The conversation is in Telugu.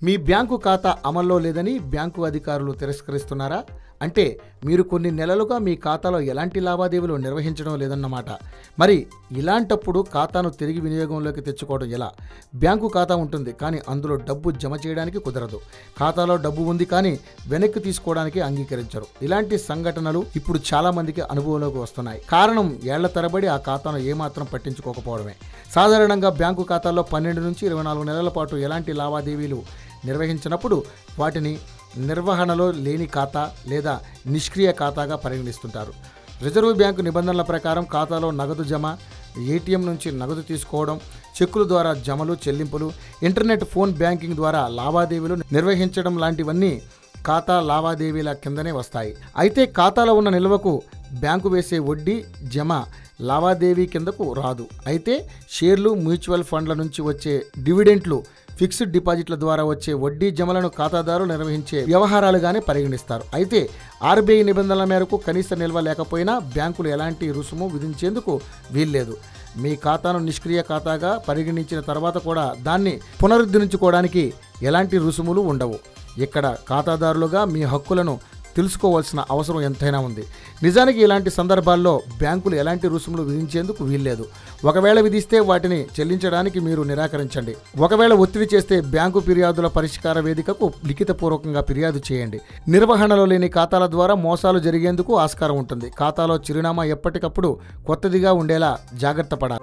మీ బ్యాంకు ఖాతా అమల్లో లేదని బ్యాంకు అధికారులు తిరస్కరిస్తున్నారా? అంటే మీరు కొన్ని నెలలుగా మీ ఖాతాలో ఎలాంటి లావాదేవీలు నిర్వహించడం లేదన్నమాట. మరి ఇలాంటప్పుడు ఖాతాను తిరిగి వినియోగంలోకి తెచ్చుకోవడం ఎలా? బ్యాంకు ఖాతా ఉంటుంది, కానీ అందులో డబ్బు జమ చేయడానికి కుదరదు. ఖాతాలో డబ్బు ఉంది, కానీ వెనక్కి తీసుకోవడానికి అంగీకరించరు. ఇలాంటి సంఘటనలు ఇప్పుడు చాలా మందికి అనుభవంలోకి వస్తున్నాయి. కారణం ఏళ్ల తరబడి ఆ ఖాతాను ఏమాత్రం పట్టించుకోకపోవడమే. సాధారణంగా బ్యాంకు ఖాతాల్లో 12 నుంచి 24 నెలల పాటు ఎలాంటి లావాదేవీలు నిర్వహించినప్పుడు వాటిని నిర్వహణలో లేని ఖాతా లేదా నిష్క్రియ ఖాతాగా పరిగణిస్తుంటారు. రిజర్వ్ బ్యాంకు నిబంధనల ప్రకారం ఖాతాలో నగదు జమ, ఏటీఎం నుంచి నగదు తీసుకోవడం, చెక్కుల ద్వారా జమలు, చెల్లింపులు, ఇంటర్నెట్ ఫోన్ బ్యాంకింగ్ ద్వారా లావాదేవీలు నిర్వహించడం లాంటివన్నీ ఖాతా లావాదేవీల కిందనే వస్తాయి. అయితే ఖాతాలో ఉన్న నిల్వకు బ్యాంకు వేసే వడ్డీ జమ లావాదేవీ కిందకు రాదు. అయితే షేర్లు, మ్యూచువల్ ఫండ్ల నుంచి వచ్చే డివిడెంట్లు, ఫిక్స్డ్ డిపాజిట్ల ద్వారా వచ్చే వడ్డీ జమలను ఖాతాదారులు నిర్వహించే వ్యవహారాలుగానే పరిగణిస్తారు. అయితే ఆర్బీఐ నిబంధనల మేరకు కనీస నిల్వ లేకపోయినా బ్యాంకులు ఎలాంటి రుసుము విధించేందుకు వీల్లేదు. మీ ఖాతాను నిష్క్రియ ఖాతాగా పరిగణించిన తర్వాత కూడా దాన్ని పునరుద్ధరించుకోవడానికి ఎలాంటి రుసుములు ఉండవు. ఇక్కడ ఖాతాదారులుగా మీ హక్కులను తెలుసుకోవాల్సిన అవసరం ఎంతైనా ఉంది. నిజానికి ఇలాంటి సందర్భాల్లో బ్యాంకులు ఎలాంటి రుసుములు విధించేందుకు వీల్లేదు. ఒకవేళ విధిస్తే వాటిని చెల్లించడానికి మీరు నిరాకరించండి. ఒకవేళ ఒత్తిడి చేస్తే బ్యాంకు ఫిర్యాదుల పరిష్కార వేదికకు లిఖితపూర్వకంగా ఫిర్యాదు చేయండి. నిర్వహణలో లేని ఖాతాల ద్వారా మోసాలు జరిగేందుకు ఆస్కారం ఉంటుంది. ఖాతాలో చిరునామా ఎప్పటికప్పుడు కొత్తదిగా ఉండేలా జాగ్రత్త పడాలి.